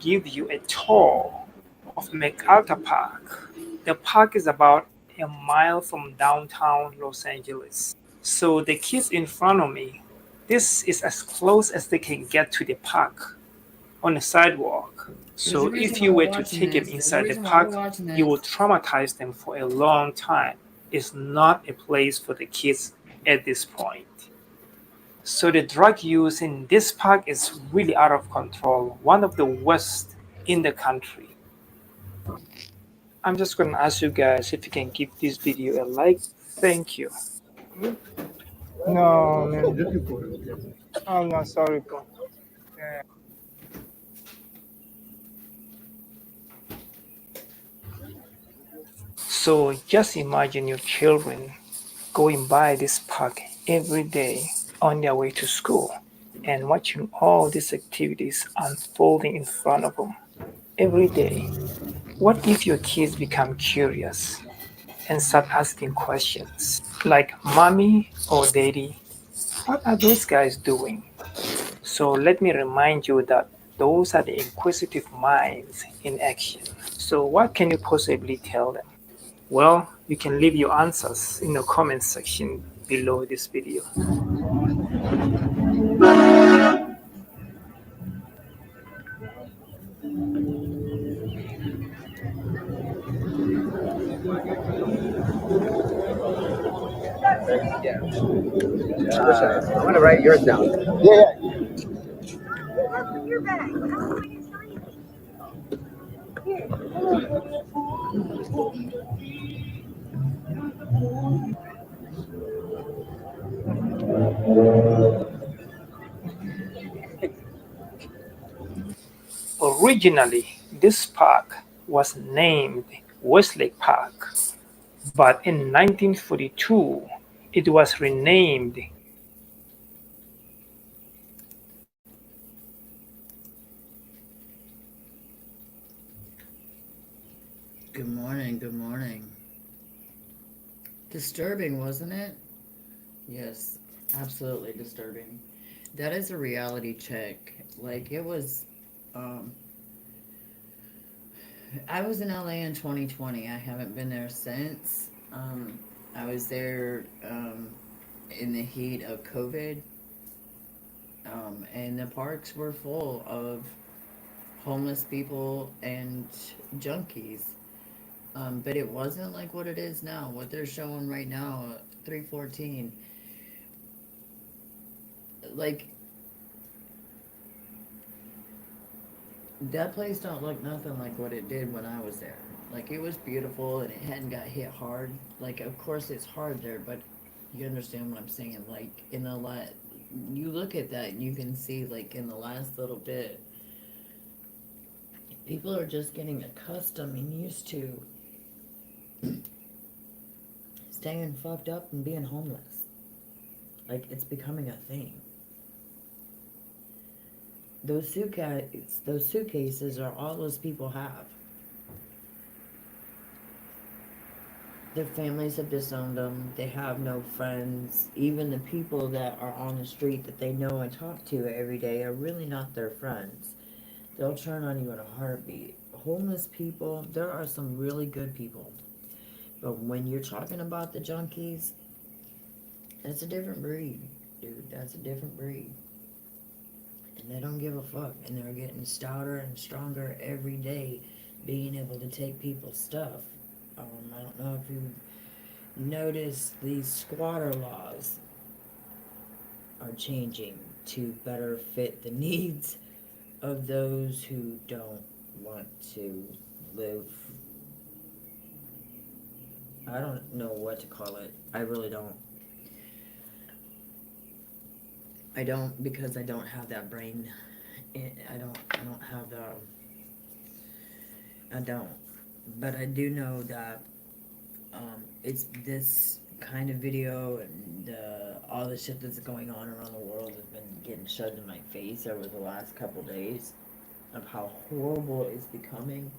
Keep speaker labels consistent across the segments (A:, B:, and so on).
A: give you a tour of MacArthur Park. The park is about a mile from downtown Los Angeles. So the kids in front of me, this is as close as they can get to the park on the sidewalk.
B: There's a
A: So
B: reason
A: if
B: why
A: you
B: we're
A: were to
B: watching
A: take them
B: this. There's a
A: inside the
B: reason why we're
A: park,
B: watching
A: you will
B: this.
A: traumatize them for a long time. It's not a place for the kids at this point. So the drug use in this park is really out of control, one of the worst in the country. I'm just gonna ask you guys if you can give this video a like. Thank you. No, man. Oh no, sorry, bro. Yeah. So just imagine your children going by this park every day on their way to school and watching all these activities unfolding in front of them every day. What if your kids become curious and start asking questions like, Mommy or Daddy, what are those guys doing? So let me remind you that those are the inquisitive minds in action. So what can you possibly tell them? Well, you can leave your answers in the comment section below this video.
C: I'm gonna write yours down. Yeah. Your bag. How am I gonna find it?
A: Originally, this park was named Westlake Park, but in 1942 it was renamed.
B: Good morning, good morning. Disturbing, wasn't it? Yes, absolutely disturbing. That is a reality check. Like, it was, um, I was in LA in 2020. I haven't been there since. I was there, in the heat of COVID, and the parks were full of homeless people and junkies. But it wasn't like what it is now. What they're showing right now, 314. Like, that place don't look nothing like what it did when I was there. Like, it was beautiful and it hadn't got hit hard. Like, of course it's hard there, but you understand what I'm saying. Like, in the you look at that and you can see, like, in the last little bit, people are just getting accustomed and used to staying fucked up and being homeless. Like, it's becoming a thing. Those suitcases are all those people have. Their families have disowned them. They have no friends. Even the people that are on the street that they know and talk to every day are really not their friends. They'll turn on you in a heartbeat. Homeless people, there are some really good people. But when you're talking about the junkies, that's a different breed, dude. That's a different breed. And they don't give a fuck. And they're getting stouter and stronger every day, being able to take people's stuff. I don't know if you notice these squatter laws are changing to better fit the needs of those who don't want to live. I don't know what to call it. I really don't. I don't, because I don't have that brain. I don't have the. I don't. But I do know that it's this kind of video and all the shit that's going on around the world has been getting shoved in my face over the last couple days of how horrible it's becoming.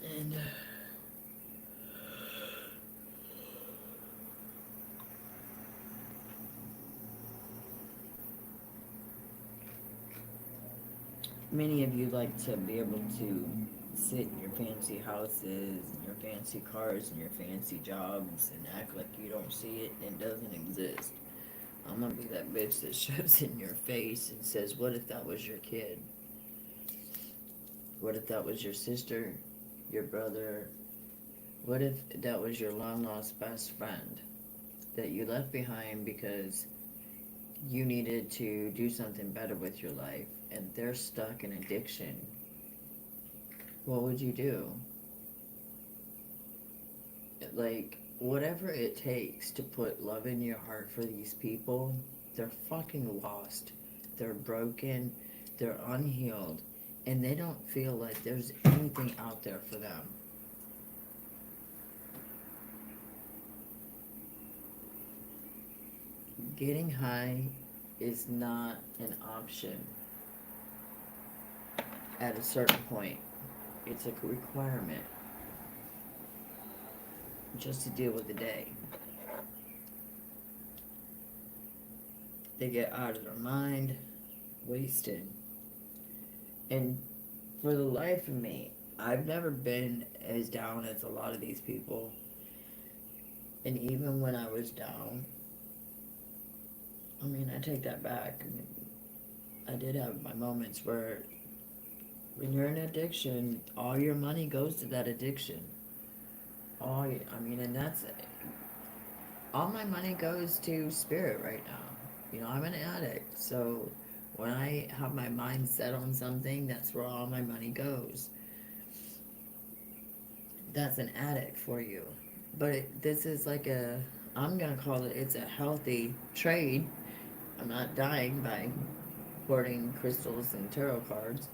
B: And Many of you like to be able to sit in your fancy houses and your fancy cars and your fancy jobs and act like you don't see it and it doesn't exist. I'm gonna be that bitch that shoves it in your face and says, what if that was your kid? What if that was your sister, your brother? What if that was your long lost best friend that you left behind because you needed to do something better with your life and they're stuck in addiction? What would you do? Like, whatever it takes to put love in your heart for these people, they're fucking lost. They're broken. They're unhealed. And they don't feel like there's anything out there for them. Getting high is not an option at a certain point. It's a requirement just to deal with the day. They get out of their mind, wasted. And for the life of me, I've never been as down as a lot of these people. And even when I was down, I mean, I take that back. I mean, I did have my moments where when you're in addiction, all your money goes to that addiction. And that's all my money goes to spirit right now. You know, I'm an addict, so when I have my mind set on something, that's where all my money goes. That's an addict for you. But this is like I'm gonna call it, it's a healthy trade. I'm not dying by hoarding crystals and tarot cards.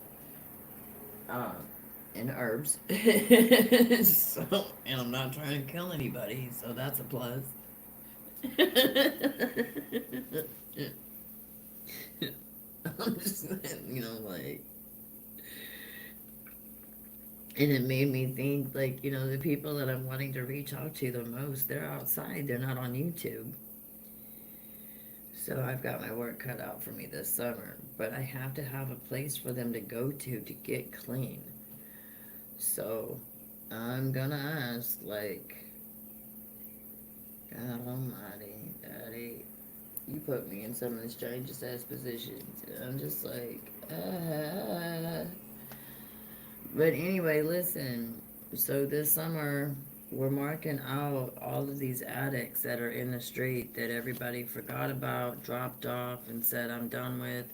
B: Uh, and herbs. So, and I'm not trying to kill anybody, so that's a plus. I'm just, like, and it made me think, like, the people that I'm wanting to reach out to the most, they're outside, they're not on YouTube. So I've got my work cut out for me this summer, but I have to have a place for them to go to get clean. So I'm gonna ask, like, God almighty, Daddy, you put me in some of the strangest ass positions. And I'm just like, But anyway, listen. So this summer, we're marking out all of these addicts that are in the street that everybody forgot about, dropped off, and said, I'm done with.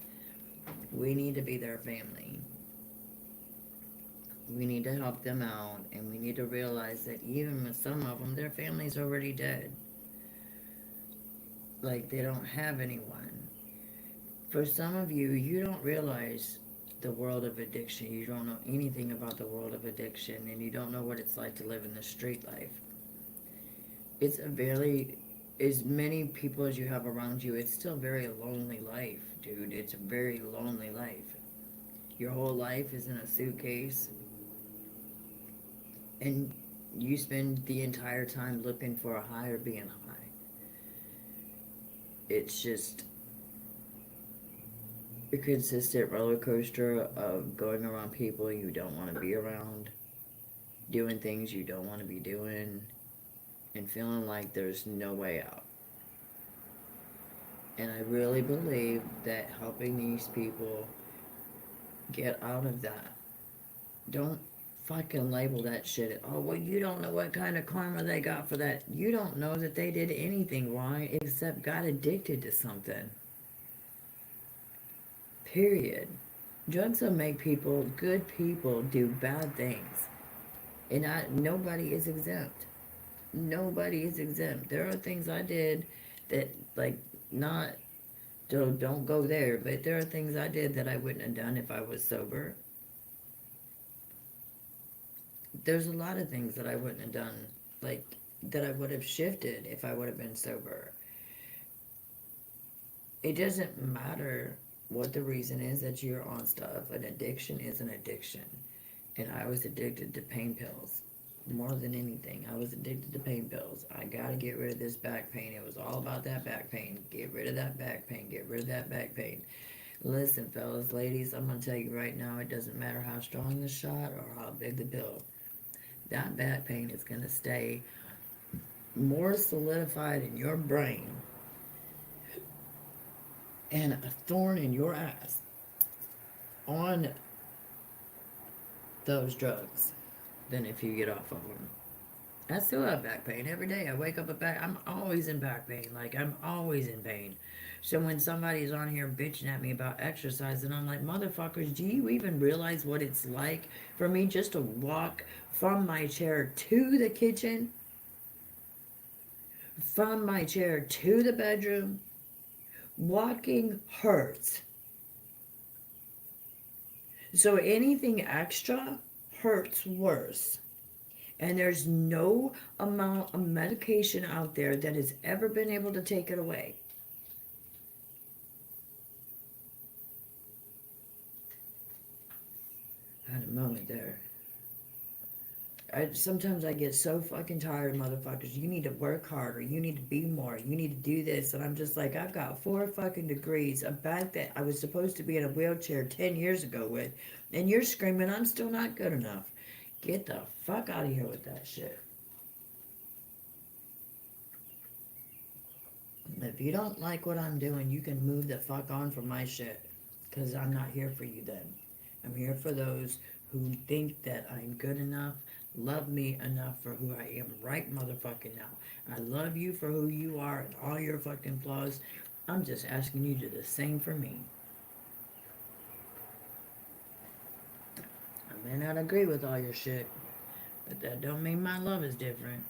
B: We need to be their family. We need to help them out, and we need to realize that even with some of them, their family's already dead. Like, they don't have anyone. For some of you, you don't realize the world of addiction. You don't know anything about the world of addiction, and you don't know what it's like to live in the street life. It's as many people as you have around you, it's still a very lonely life, dude. It's a very lonely life. Your whole life is in a suitcase, and you spend the entire time looking for a high or being high. It's just a consistent roller coaster of going around people you don't want to be around, doing things you don't want to be doing, and feeling like there's no way out. And I really believe that helping these people get out of that. Don't fucking label that shit. Oh, well, you don't know what kind of karma they got for that. You don't know that they did anything wrong except got addicted to something. Period. Drugs will make good people, do bad things. And nobody is exempt. Nobody is exempt. There are things I did that, like, not, don't go there, but there are things I did that I wouldn't have done if I was sober. There's a lot of things that I wouldn't have done, like, that I would have shifted if I would have been sober. It doesn't matter what the reason is that you're on stuff. An addiction is an addiction. And I was addicted to pain pills. More than anything, I was addicted to pain pills. I gotta get rid of this back pain. It was all about that back pain. Get rid of that back pain. Get rid of that back pain. Listen, fellas, ladies, I'm going to tell you right now, it doesn't matter how strong the shot or how big the pill. That back pain is going to stay more solidified in your brain and a thorn in your ass on those drugs than if you get off of them. I still have back pain every day. I wake up with back. I'm always in back pain. Like, I'm always in pain. So when somebody's on here bitching at me about exercise, and I'm like, motherfuckers, do you even realize what it's like for me just to walk from my chair to the kitchen, from my chair to the bedroom? Walking hurts. So anything extra hurts worse. And there's no amount of medication out there that has ever been able to take it away. I had a moment there. Sometimes I get so fucking tired, motherfuckers. You need to work harder. You need to be more. You need to do this. And I'm just like, I've got 4 fucking degrees, a bag that I was supposed to be in a wheelchair 10 years ago with. And you're screaming, I'm still not good enough. Get the fuck out of here with that shit. If you don't like what I'm doing, you can move the fuck on from my shit. Because I'm not here for you then. I'm here for those who think that I'm good enough, love me enough for who I am right motherfucking now. I love you for who you are and all your fucking flaws. I'm just asking you to do the same for me. I may not agree with all your shit, but that don't mean my love is different.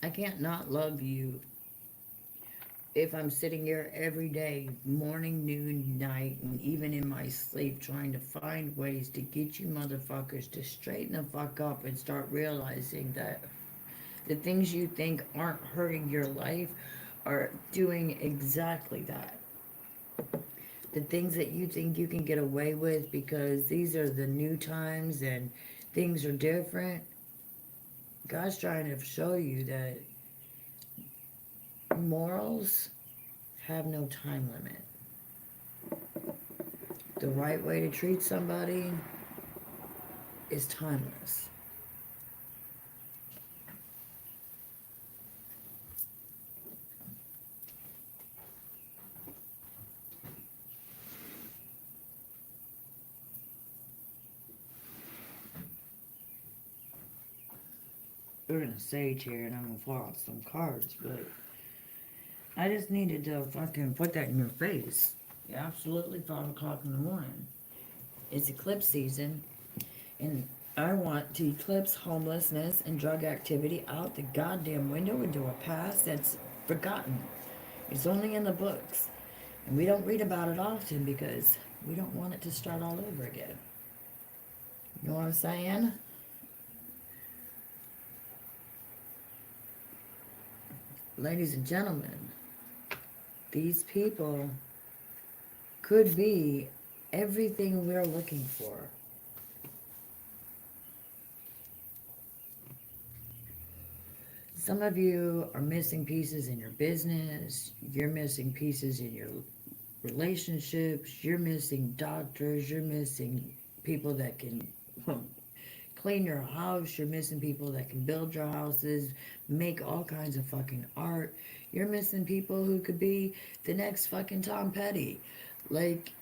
B: I can't not love you if I'm sitting here every day, morning, noon, night, and even in my sleep, trying to find ways to get you motherfuckers to straighten the fuck up and start realizing that the things you think aren't hurting your life are doing exactly that. The things that you think you can get away with because these are the new times and things are different. God's trying to show you that morals have no time limit. The right way to treat somebody is timeless. We're gonna sage here and I'm gonna pull out some cards, but I just needed to fucking put that in your face. Absolutely 5 o'clock in the morning. It's eclipse season, and I want to eclipse homelessness and drug activity out the goddamn window into a past that's forgotten. It's only in the books, and we don't read about it often because we don't want it to start all over again. You know what I'm saying? Ladies and gentlemen, these people could be everything we're looking for. Some of you are missing pieces in your business. You're missing pieces in your relationships. You're missing doctors. You're missing people that can clean your house. You're missing people that can build your houses, make all kinds of fucking art. You're missing people who could be the next fucking Tom Petty. Like,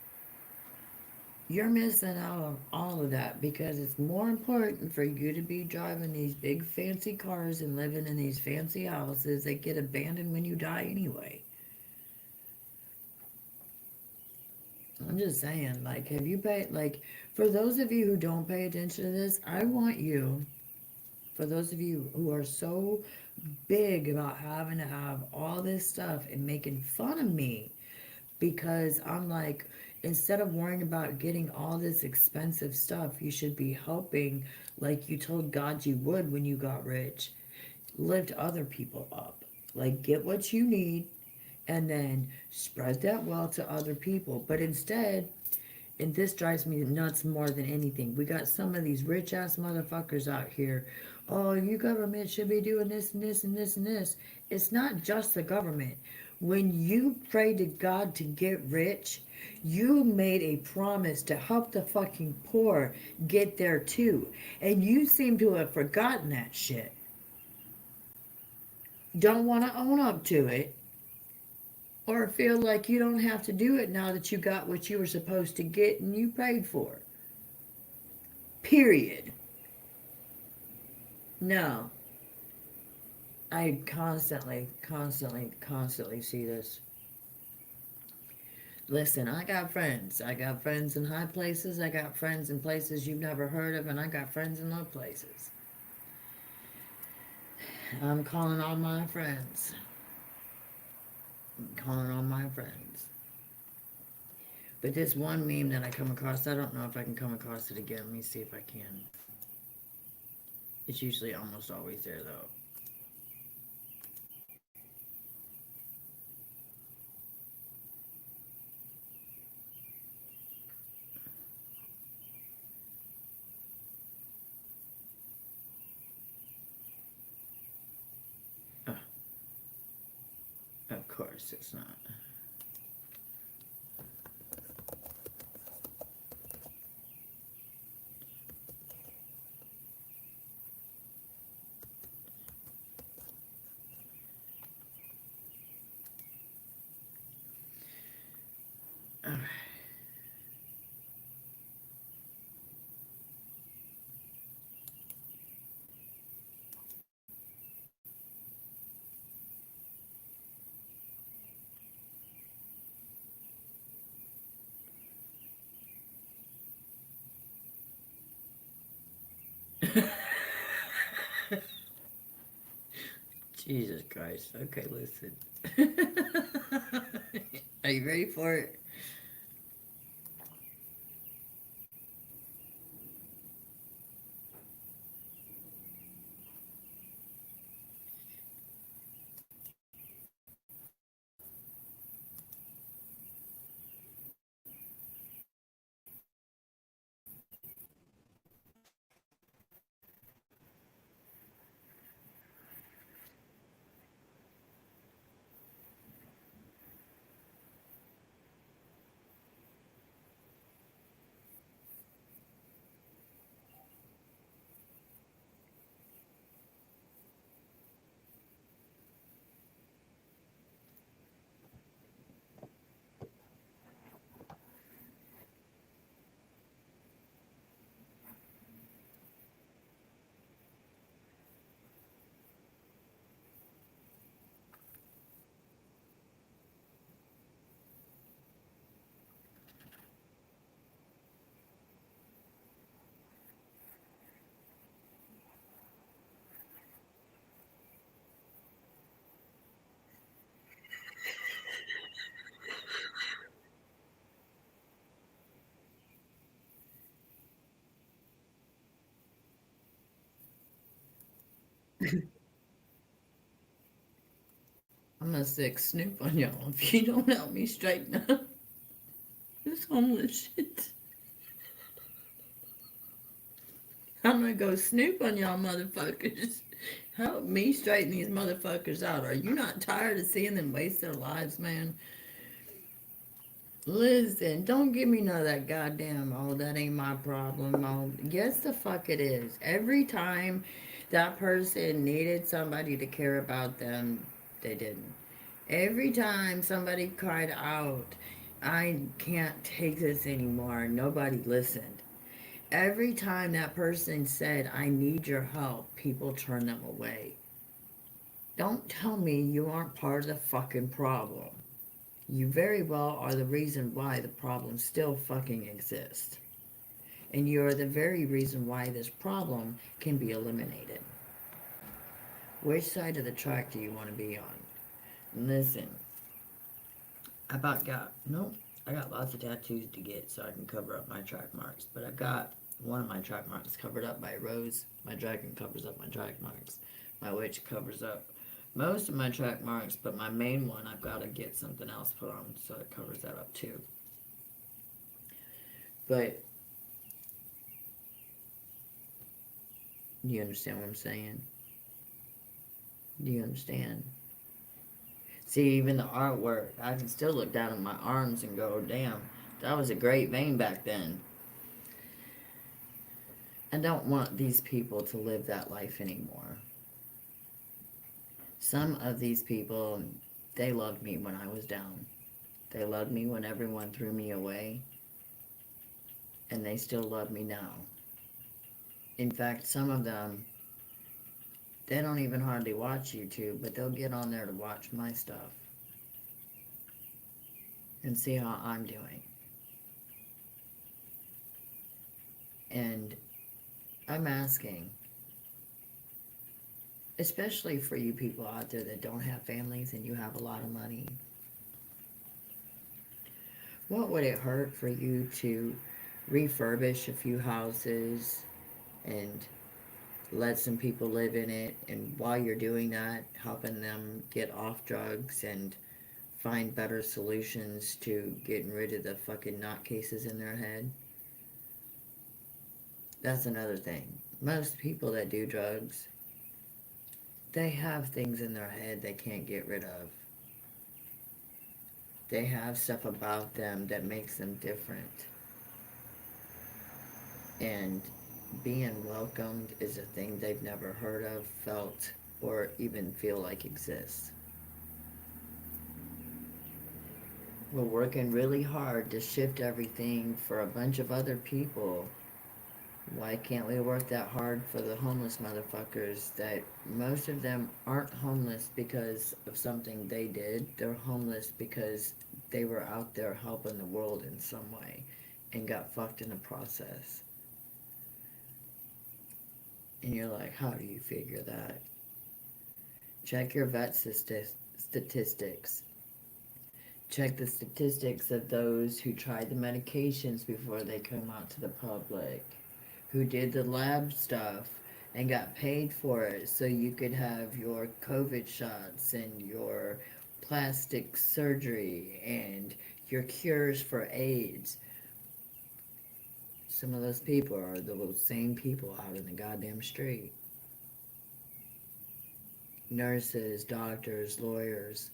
B: you're missing out on all of that because it's more important for you to be driving these big fancy cars and living in these fancy houses that get abandoned when you die anyway. I'm just saying, like, have you paid, like, for those of you who don't pay attention to this, I want you, for those of you who are so big about having to have all this stuff and making fun of me because I'm like, instead of worrying about getting all this expensive stuff, you should be helping like you told God you would when you got rich. Lift other people up. Like, get what you need and then spread that wealth to other people. But instead, And this drives me nuts more than anything. We got some of these rich ass motherfuckers out here. Oh, you government should be doing this and this and this and this. It's not just the government. When you pray to God to get rich, you made a promise to help the fucking poor get there too. And you seem to have forgotten that shit. Don't want to own up to it, or feel like you don't have to do it now that you got what you were supposed to get and you paid for. Period. No. I constantly see this. Listen, I got friends. I got friends in high places. I got friends in places you've never heard of, and I got friends in low places. I'm calling all my friends. I'm calling all my friends. But this one meme that I come across, I don't know if I can come across it again. Let me see if I can. It's usually almost always there, though. Of course it's not. Alright. Jesus Christ. Okay, listen. Are you ready for it? I'm gonna stick Snoop on y'all if you don't help me straighten up this homeless shit. I'm gonna go Snoop on y'all motherfuckers. Help me straighten these motherfuckers out. Are you not tired of seeing them waste their lives, man? Listen, don't give me none of that goddamn, oh, that ain't my problem. Oh, yes, the fuck it is. Every time that person needed somebody to care about them, they didn't. Every time somebody cried out, I can't take this anymore, nobody listened. Every time that person said, I need your help, people turn them away. Don't tell me you aren't part of the fucking problem. You very well are the reason why the problem still fucking exists. And you're the very reason why this problem can be eliminated. Which side of the track do you want to be on? Listen, I got lots of tattoos to get so I can cover up my track marks. But I've got one of my track marks covered up by a rose. My dragon covers up my track marks. My witch covers up most of my track marks, but my main one I've got to get something else put on so it covers that up too. But do you understand what I'm saying? Do you understand? See, even the artwork, I can still look down at my arms and go, damn, that was a great vein back then. I don't want these people to live that life anymore. Some of these people, they loved me when I was down. They loved me when everyone threw me away. And they still love me now. In fact, some of them, they don't even hardly watch YouTube, but they'll get on there to watch my stuff and see how I'm doing. And I'm asking, especially for you people out there that don't have families and you have a lot of money, what would it hurt for you to refurbish a few houses and let some people live in it, and while you're doing that, helping them get off drugs and find better solutions to getting rid of the fucking nutcases in their head? That's another thing. Most people that do drugs, they have things in their head they can't get rid of. They have stuff about them that makes them different. And being welcomed is a thing they've never heard of, felt, or even feel like exists. We're working really hard to shift everything for a bunch of other people. Why can't we work that hard for the homeless motherfuckers that most of them aren't homeless because of something they did? They're homeless because they were out there helping the world in some way and got fucked in the process. And you're like, how do you figure that? Check your vet statistics. Check the statistics of those who tried the medications before they come out to the public, who did the lab stuff and got paid for it so you could have your COVID shots and your plastic surgery and your cures for AIDS. Some of those people are the same people out in the goddamn street. Nurses, doctors, lawyers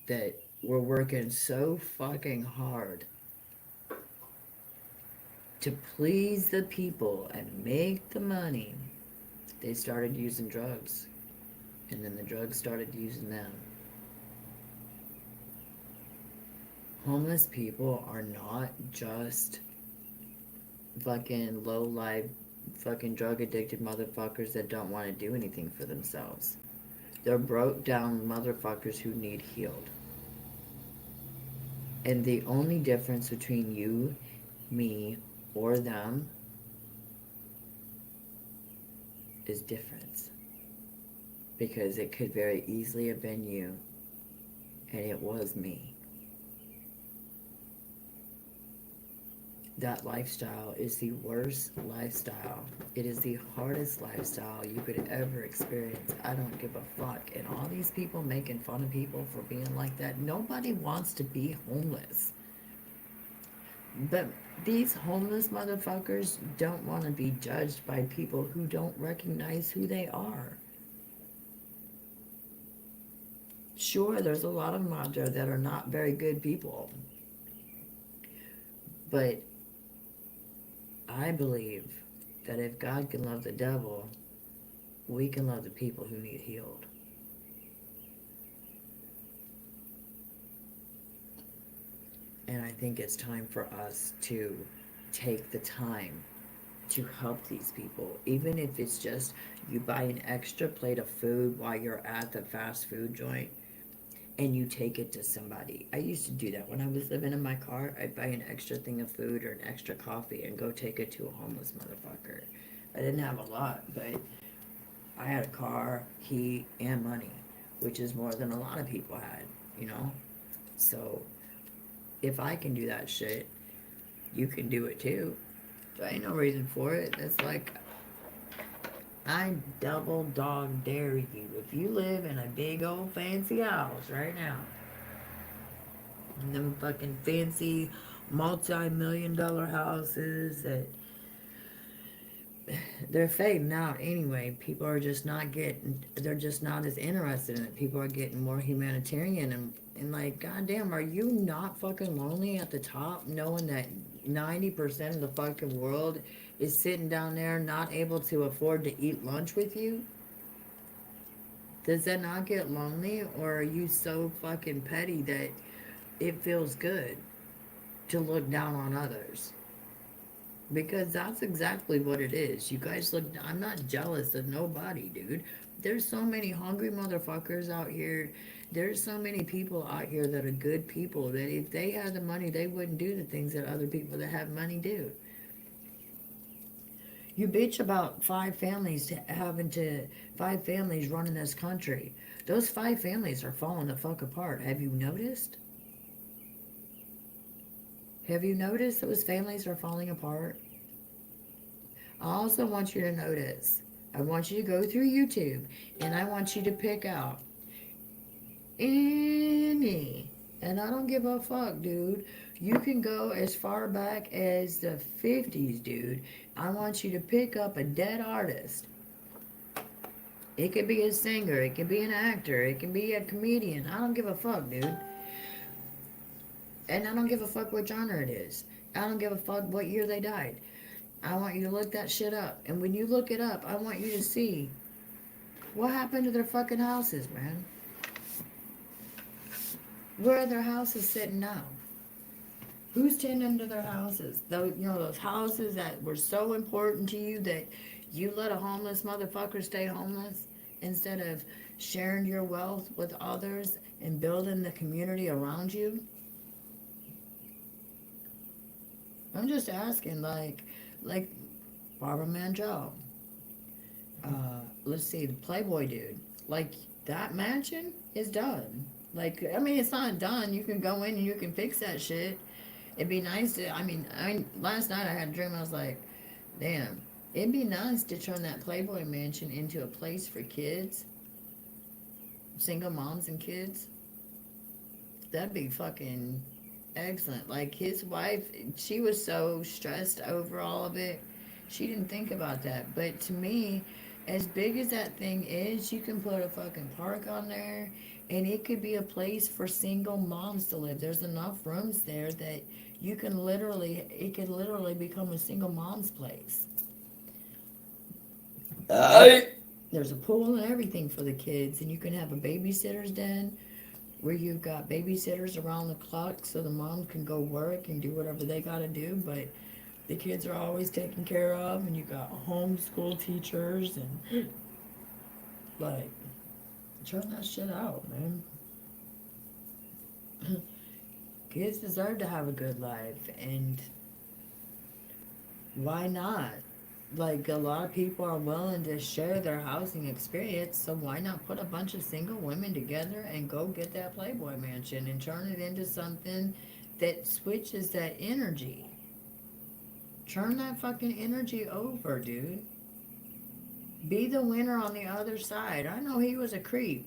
B: that were working so fucking hard to please the people and make the money. They started using drugs, and then the drugs started using them. Homeless people are not just fucking low-life, fucking drug-addicted motherfuckers that don't want to do anything for themselves. They're broke-down motherfuckers who need healed. And the only difference between you, me, or them is difference. Because it could very easily have been you, and it was me. That lifestyle is the worst lifestyle. It is the hardest lifestyle you could ever experience. I don't give a fuck. And all these people making fun of people for being like that, nobody wants to be homeless. But these homeless motherfuckers don't want to be judged by people who don't recognize who they are. Sure, there's a lot of them out there that are not very good people. But I believe that if God can love the devil, we can love the people who need healed. And I think it's time for us to take the time to help these people. Even if it's just you buy an extra plate of food while you're at the fast food joint and you take it to somebody. I used to do that when I was living in my car. I'd buy an extra thing of food or an extra coffee and go take it to a homeless motherfucker. I didn't have a lot, but I had a car, heat, and money, which is more than a lot of people had, you know? So if I can do that shit, you can do it too. There ain't no reason for it. It's like, I double dog dare you. If you live in a big old fancy house right now, in them fucking fancy multi-million-dollar houses that they're fading out anyway. People are just not getting, they're just not as interested in it. People are getting more humanitarian and like, goddamn, are you not fucking lonely at the top knowing that 90% of the fucking world is sitting down there not able to afford to eat lunch with you? Does that not get lonely, or are you so fucking petty that it feels good to look down on others? Because that's exactly what it is. You guys look, I'm not jealous of nobody, dude. There's so many hungry motherfuckers out here. There's so many people out here that are good people that if they had the money, they wouldn't do the things that other people that have money do. You bitch about five families running this country. Those 5 families are falling the fuck apart. Have you noticed? Have you noticed those families are falling apart? I also want you to notice, I want you to go through YouTube and I want you to pick out any, and I don't give a fuck, dude. You can go as far back as the 50s, dude. I want you to pick up a dead artist. It could be a singer, it could be an actor, it can be a comedian. I don't give a fuck, dude. And I don't give a fuck what genre it is. I don't give a fuck what year they died. I want you to look that shit up. And when you look it up, I want you to see what happened to their fucking houses, man. Where are their houses sitting now? Who's tending to their houses? Those, you know, those houses that were so important to you that you let a homeless motherfucker stay homeless instead of sharing your wealth with others and building the community around you? I'm just asking, like Barbara Mandrell. Let's see, the Playboy dude. Like, that mansion is done. Like, I mean, it's not done. You can go in and you can fix that shit. It'd be nice to, I mean, last night I had a dream. I was like, damn, it'd be nice to turn that Playboy mansion into a place for kids, single moms and kids. That'd be fucking excellent. Like, his wife, she was so stressed over all of it. She didn't think about that. But to me, as big as that thing is, you can put a fucking park on there and it could be a place for single moms to live. There's enough rooms there that you can literally, it could literally become a single mom's place. There's a pool and everything for the kids, and you can have a babysitter's den where you've got babysitters around the clock so the mom can go work and do whatever they gotta do, but the kids are always taken care of, and you got homeschool teachers, and like, turn that shit out, man. Kids deserve to have a good life, and why not? Like, a lot of people are willing to share their housing experience, so why not put a bunch of single women together and go get that Playboy mansion and turn it into something that switches that energy? Turn that fucking energy over, dude. Be the winner on the other side. I know he was a creep,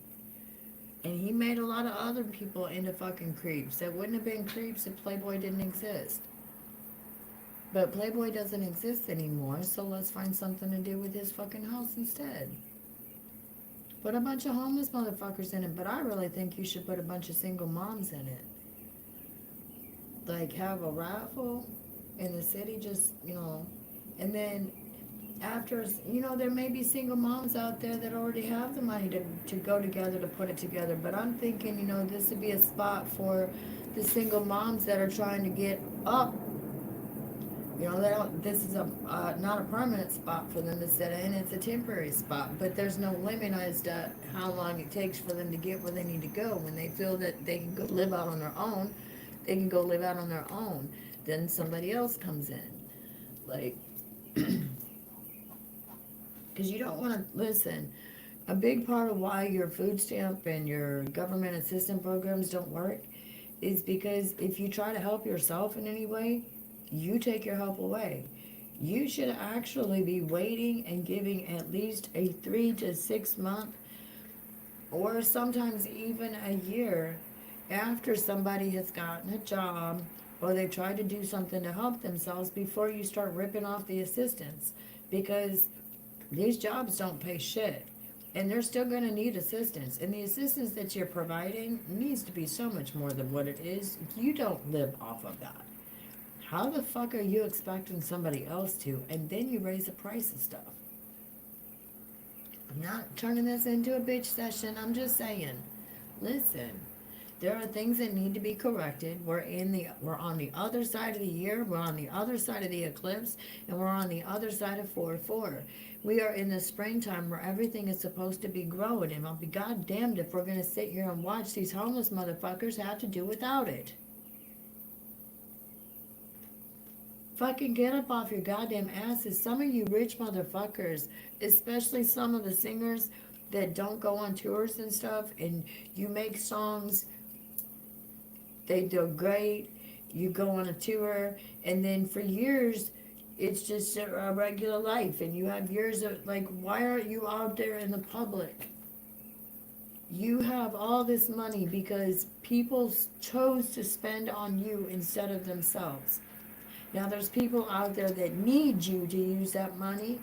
B: and he made a lot of other people into fucking creeps that wouldn't have been creeps if Playboy didn't exist. But Playboy doesn't exist anymore, so let's find something to do with his fucking house instead. Put a bunch of homeless motherfuckers in it, but I really think you should put a bunch of single moms in it. Like, have a raffle in the city, just, you know, and then after, you know, there may be single moms out there that already have the money to go together to put it together, but I'm thinking, you know, this would be a spot for the single moms that are trying to get up. You know, they don't, this is a not a permanent spot for them to sit in. It's a temporary spot, but there's no limit as to how long it takes for them to get where they need to go. When they feel that they can go live out on their own, they can go live out on their own. Then somebody else comes in. Like, because you don't want to, listen, a big part of why your food stamp and your government assistance programs don't work is because if you try to help yourself in any way, you take your help away. You should actually be waiting and giving at least a 3 to 6 month or sometimes even a year after somebody has gotten a job, or they try to do something to help themselves before you start ripping off the assistance, because these jobs don't pay shit, and they're still going to need assistance, and the assistance that you're providing needs to be so much more than what it is. You don't live off of that. How the fuck are you expecting somebody else to, and then you raise the price of stuff? I'm not turning this into a bitch session. I'm just saying, listen, there are things that need to be corrected. We're on the other side of the year, we're on the other side of the eclipse, and we're on the other side of 4-4. We are in the springtime where everything is supposed to be growing, and I'll be goddamned if we're gonna sit here and watch these homeless motherfuckers have to do without it. Fucking get up off your goddamn asses. Some of you rich motherfuckers, especially some of the singers that don't go on tours and stuff, and you make songs, they do great, you go on a tour, and then for years, it's just a regular life, and you have years of, like, why aren't you out there in the public? You have all this money because people chose to spend on you instead of themselves. Now, there's people out there that need you to use that money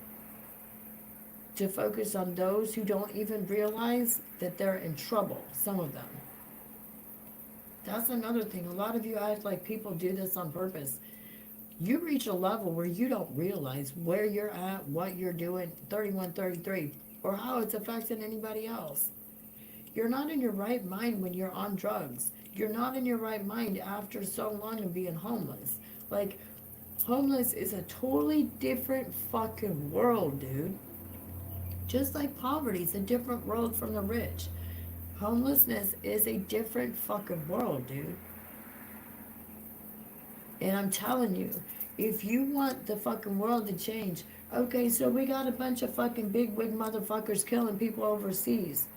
B: to focus on those who don't even realize that they're in trouble, some of them. That's another thing. A lot of you act like people do this on purpose. You reach a level where you don't realize where you're at, what you're doing, 3133, or how it's affecting anybody else. You're not in your right mind when you're on drugs. You're not in your right mind after so long of being homeless. Like, homeless is a totally different fucking world, dude. Just like poverty is a different world from the rich. Homelessness is a different fucking world, dude. And I'm telling you, if you want the fucking world to change, okay, so we got a bunch of fucking bigwig motherfuckers killing people overseas.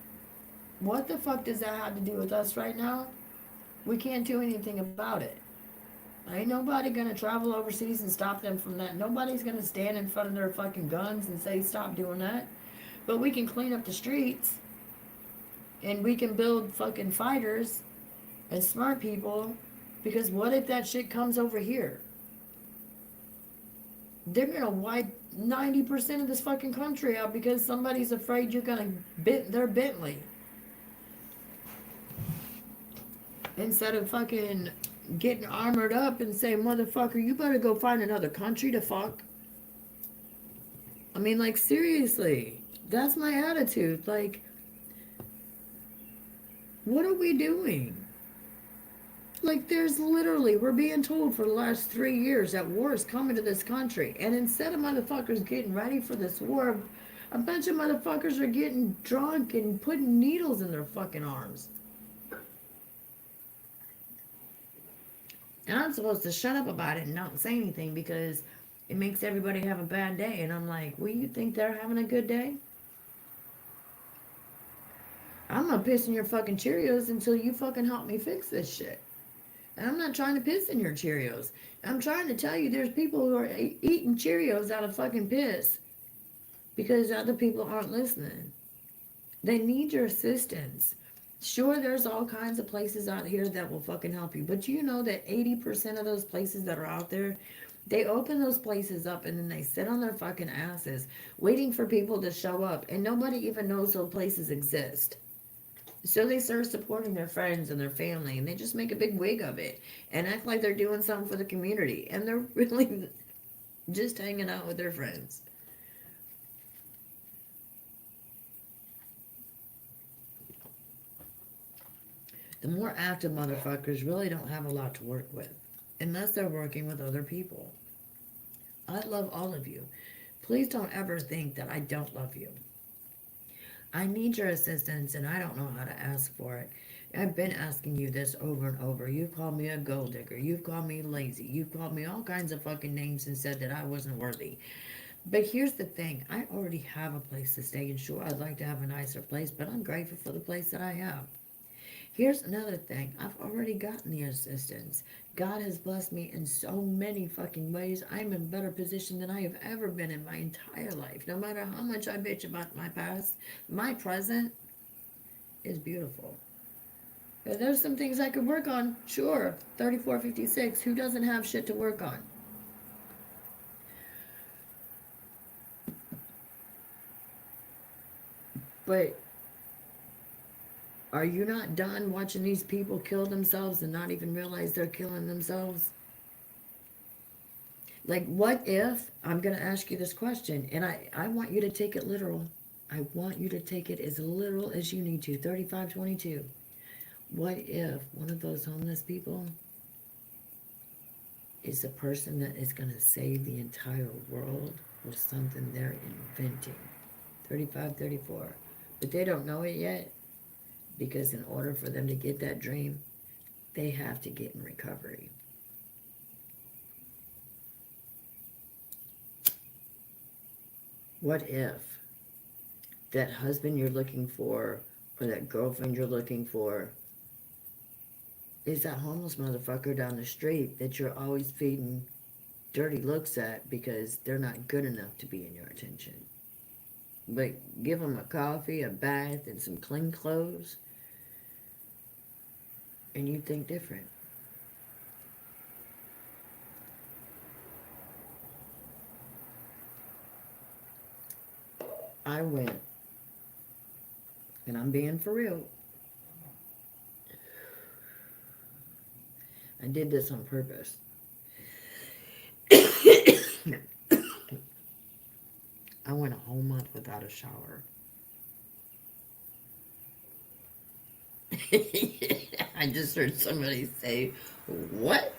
B: What the fuck does that have to do with us right now? We can't do anything about it. Ain't nobody gonna travel overseas and stop them from that. Nobody's gonna stand in front of their fucking guns and say stop doing that. But we can clean up the streets, and we can build fucking fighters and smart people, because what if that shit comes over here? They're gonna wipe 90% of this fucking country out because somebody's afraid you're gonna bit their Bentley. Instead of fucking getting armored up and saying, motherfucker, you better go find another country to fuck. I mean, like, seriously, that's my attitude. Like, what are we doing? Like, there's literally, we're being told for the last 3 years that war is coming to this country. And instead of motherfuckers getting ready for this war, a bunch of motherfuckers are getting drunk and putting needles in their fucking arms. And I'm supposed to shut up about it and not say anything because it makes everybody have a bad day. And I'm like, well, you think they're having a good day? I'm gonna piss in your fucking Cheerios until you fucking help me fix this shit. And I'm not trying to piss in your Cheerios. I'm trying to tell you there's people who are eating Cheerios out of fucking piss because other people aren't listening. They need your assistance. Sure, there's all kinds of places out here that will fucking help you. But you know that 80% of those places that are out there, they open those places up and then they sit on their fucking asses waiting for people to show up. And nobody even knows those places exist. So they start supporting their friends and their family, and they just make a big wig of it and act like they're doing something for the community. And they're really just hanging out with their friends. The more active motherfuckers really don't have a lot to work with, unless they're working with other people. I love all of you. Please don't ever think that I don't love you. I need your assistance, and I don't know how to ask for it. I've been asking you this over and over. You've called me a gold digger. You've called me lazy. You've called me all kinds of fucking names and said that I wasn't worthy. But here's the thing. I already have a place to stay, and sure, I'd like to have a nicer place, but I'm grateful for the place that I have. Here's another thing. I've already gotten the assistance. God has blessed me in so many fucking ways. I'm in a better position than I have ever been in my entire life. No matter how much I bitch about my past, my present is beautiful. There's some things I could work on. Sure. 3456. Who doesn't have shit to work on? But are you not done watching these people kill themselves and not even realize they're killing themselves? Like, what if, I'm going to ask you this question, and I want you to take it literal. I want you to take it as literal as you need to. 3522. What if one of those homeless people is the person that is going to save the entire world with something they're inventing? 3534. But they don't know it yet, because in order for them to get that dream, they have to get in recovery. What if that husband you're looking for, or that girlfriend you're looking for, is that homeless motherfucker down the street that you're always feeding dirty looks at because they're not good enough to be in your attention? But give them a coffee, a bath, and some clean clothes, and you think different. I went, and I'm being for real, I did this on purpose. I went a whole month without a shower. I just heard somebody say, what?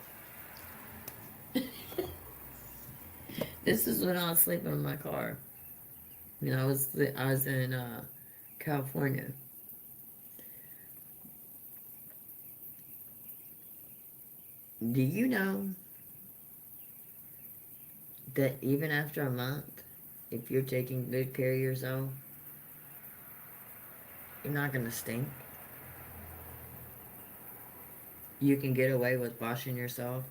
B: This is when I was sleeping in my car. You know, I was in California. Do you know that even after a month, if you're taking good care of yourself, you're not going to stink? You can get away with washing yourself.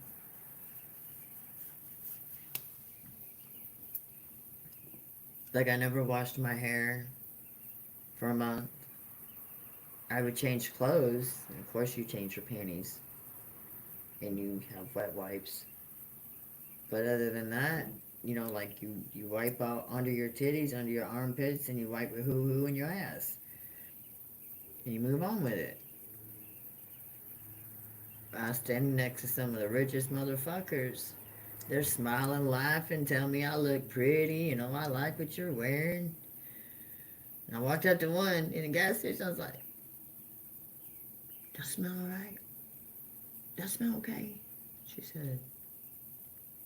B: Like, I never washed my hair for a month. I would change clothes. And of course, you change your panties. And you have wet wipes. But other than that, you know, like you wipe out under your titties, under your armpits, and you wipe your hoo-hoo and your ass. And you move on with it. I was standing next to some of the richest motherfuckers. They're smiling, laughing, telling me I look pretty, you know, I like what you're wearing. And I walked up to one in a gas station, I was like, "Does that smell alright? Does that smell okay?" She said,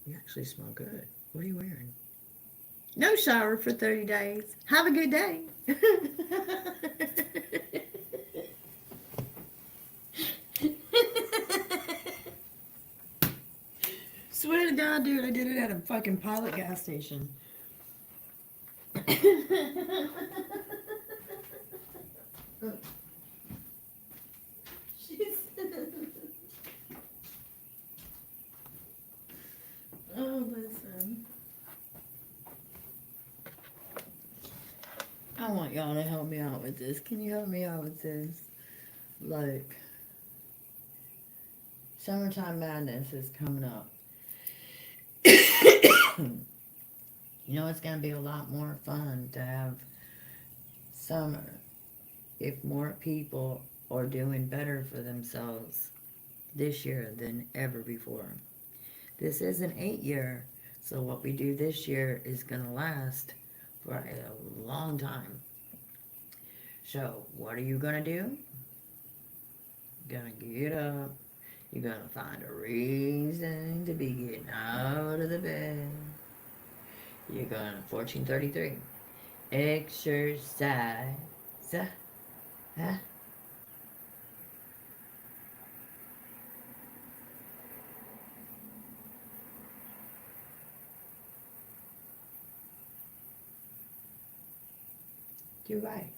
B: "You actually smell good. What are you wearing?" "No shower for 30 days. Have a good day." Swear to God, dude, I did it at a fucking Pilot gas station. Oh, listen. I want y'all to help me out with this. Can you help me out with this? Like, summertime madness is coming up. You know, it's going to be a lot more fun to have summer if more people are doing better for themselves this year than ever before. This is an 8-year, so what we do this year is going to last for a long time. So, what are you going to do? You're going to get up. You're going to find a reason to be getting out of the bed. You're going to 1433. Exercise. Huh? You're right.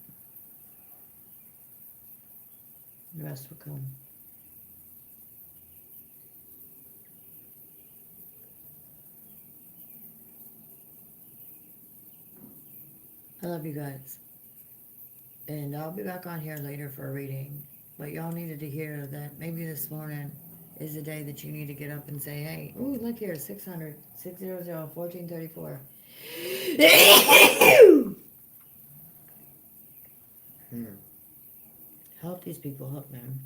B: The rest will come. I love you guys. And I'll be back on here later for a reading. But y'all needed to hear that maybe this morning is the day that you need to get up and say, hey, ooh, look here, 600, 600, 1434. Help these people up, man.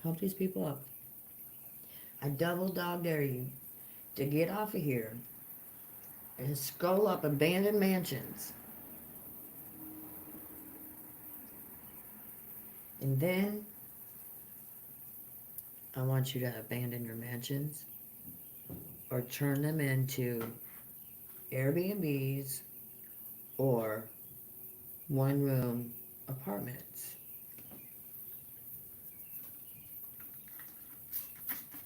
B: Help these people up. I double dog dare you to get off of here and scroll up abandoned mansions. And then I want you to abandon your mansions or turn them into Airbnbs or one-room apartments.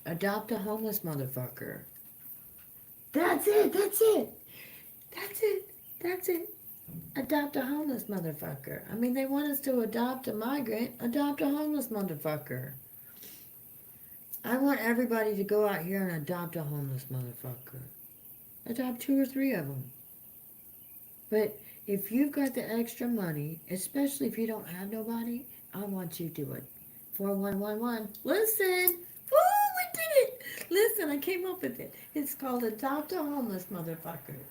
B: Adopt a homeless motherfucker. That's it, that's it. That's it, that's it. Adopt a homeless motherfucker. I mean, they want us to adopt a migrant. Adopt a homeless motherfucker. I want everybody to go out here and adopt a homeless motherfucker. Adopt 2 or 3 of them. But if you've got the extra money, especially if you don't have nobody, I want you to do it. 4111. Listen. Oh, we did it. Listen, I came up with it. It's called Adopt a Homeless Motherfucker.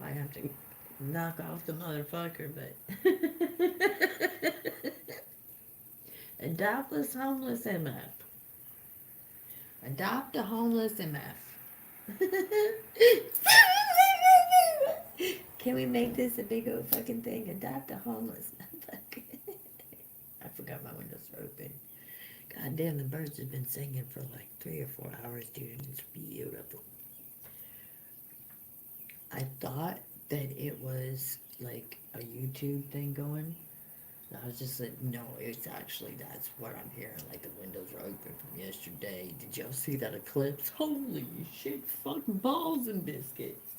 B: I have to knock off the motherfucker, but adopt a homeless MF. Adopt a homeless MF. Can we make this a big old fucking thing? Adopt a homeless motherfucker. I forgot my windows were open. God damn, the birds have been singing for like 3 or 4 hours, dude. It's beautiful. I thought that it was like a YouTube thing going. I was just like, no, it's actually, that's what I'm hearing. Like the windows are open from yesterday. Did y'all see that eclipse? Holy shit, fucking balls and biscuits.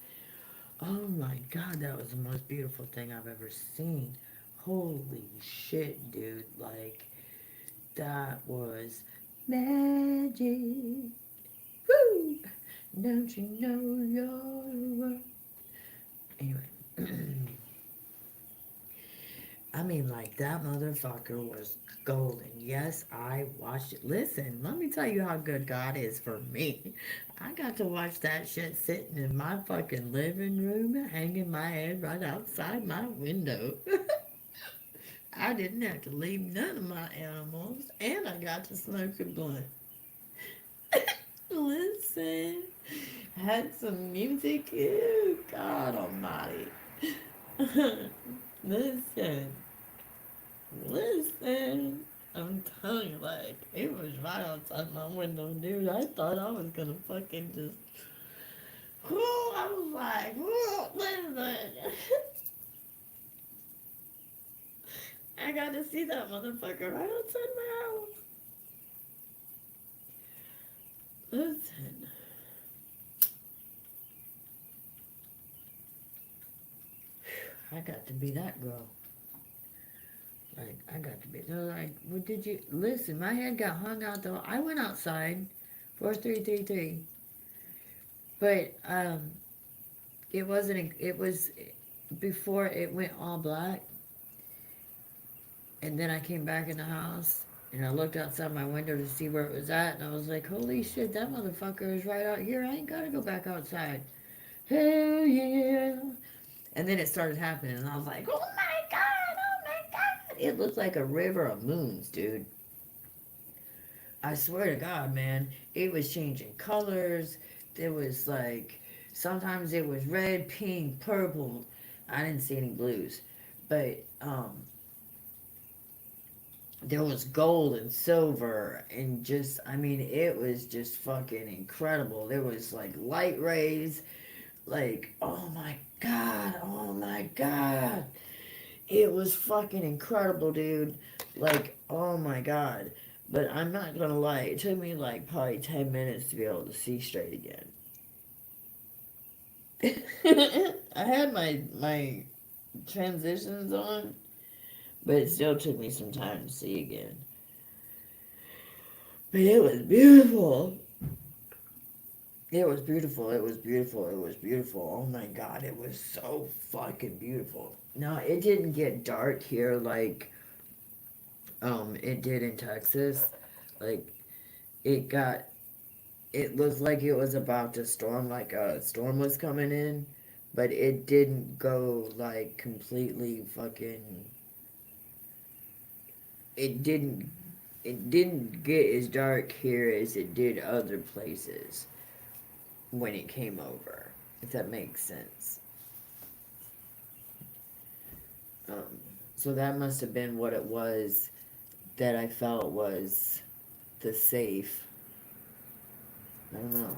B: Oh my God, that was the most beautiful thing I've ever seen. Holy shit, dude. Like, that was magic. Woo! Don't you know you're right? Anyway. I mean, like, that motherfucker was golden. Yes, I watched it. Listen, let me tell you how good God is for me. I got to watch that shit sitting in my fucking living room, hanging my head right outside my window. I didn't have to leave none of my animals, and I got to smoke a blunt. Listen, had some music. Ew, God almighty. Listen, I'm telling you, like, it was right outside my window, dude. I thought I was gonna fucking just, whoo, I was like, whoo, listen. I got to see that motherfucker right outside my house. Listen. I got to be that girl. Like, I got to be, they're like, what did you, listen, my head got hung out though. I went outside, 4333. But, it wasn't, it was before it went all black. And then I came back in the house, and I looked outside my window to see where it was at, and I was like, holy shit, that motherfucker is right out here. I ain't gotta go back outside. Hell yeah. And then it started happening, and I was like, oh my God. It looked like a river of moons, dude. I swear to God, man. It was changing colors. It was like, sometimes it was red, pink, purple. I didn't see any blues. But, there was gold and silver and just, I mean, it was just fucking incredible. There was like light rays, like, oh my God. It was fucking incredible, dude. Like, oh my God. But I'm not gonna lie, it took me like probably 10 minutes to be able to see straight again. I had my transitions on, but it still took me some time to see again. But it was beautiful. It was beautiful. It was beautiful. It was beautiful. Oh my God, it was so fucking beautiful. No, it didn't get dark here like it did in Texas. Like it got it looked like it was about to storm, like a storm was coming in, but it didn't go like completely fucking it didn't it didn't get as dark here as it did other places when it came over, if that makes sense. Um, so that must have been what it was that I felt was the safe. I don't know.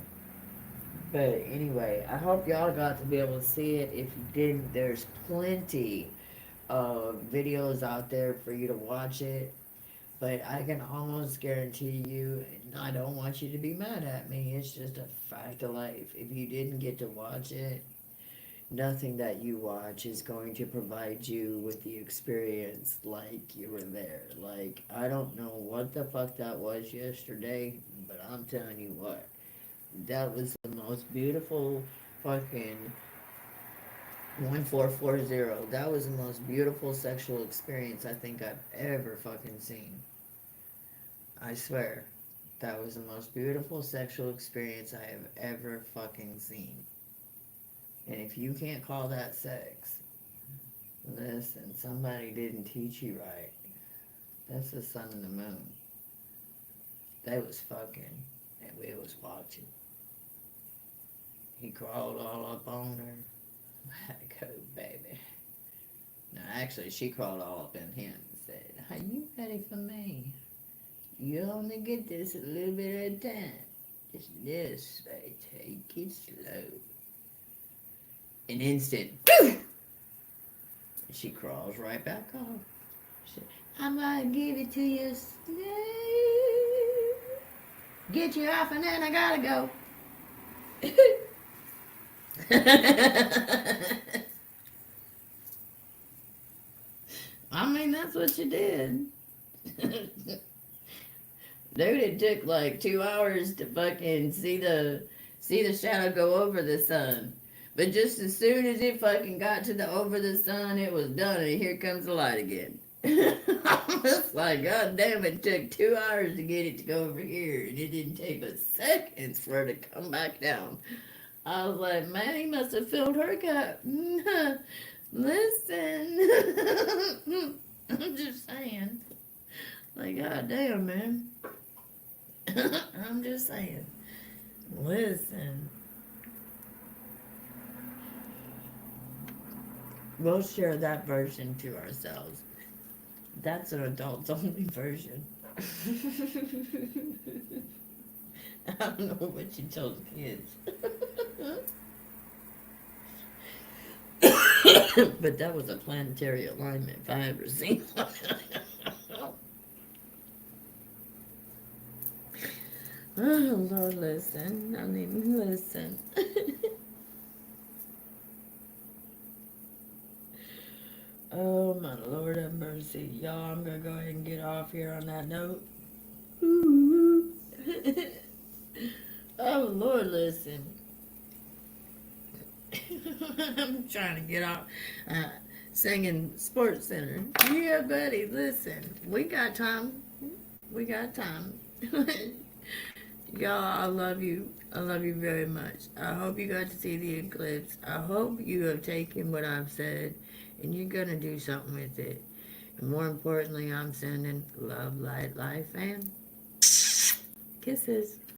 B: But anyway, I hope y'all got to be able to see it. If you didn't, there's plenty of videos out there for you to watch it. But I can almost guarantee you, and I don't want you to be mad at me, it's just a fact of life. If you didn't get to watch it, nothing that you watch is going to provide you with the experience like you were there. Like, I don't know what the fuck that was yesterday, but I'm telling you what, that was the most beautiful fucking 1440. That was the most beautiful sexual experience I think I've ever fucking seen. I swear. That was the most beautiful sexual experience I have ever fucking seen. And if you can't call that sex, listen, somebody didn't teach you right. That's the sun and the moon. They was fucking, and we was watching. He crawled all up on her. Like, oh, baby. No, actually, she crawled all up in him and said, "Are you ready for me? You only get this a little bit at a time. Just this way, take it slow." An instant, she crawls right back off. She, "I'm gonna give it to you slow. Get you off and then I gotta go." I mean, that's what you did. Dude, it took like 2 hours to fucking see the shadow go over the sun. But just as soon as it fucking got to the over the sun, it was done, and here comes the light again. It's like, God damn, it took 2 hours to get it to go over here, and it didn't take but seconds for it to come back down. I was like, man, he must have filled her cup. Listen. I'm just saying. Like, God damn, man. I'm just saying. Listen. We'll share that version to ourselves. That's an adults only version. I don't know what you told kids. But that was a planetary alignment if I ever seen one. Oh, Lord, listen. I mean, listen. Oh, my Lord have mercy. Y'all, I'm going to go ahead and get off here on that note. Oh, Lord, listen. I'm trying to get off singing Sports Center. Yeah, buddy, listen. We got time. We got time. Y'all, I love you. I love you very much. I hope you got to see the eclipse. I hope you have taken what I've said and you're going to do something with it. And more importantly, I'm sending love, light, life, and kisses.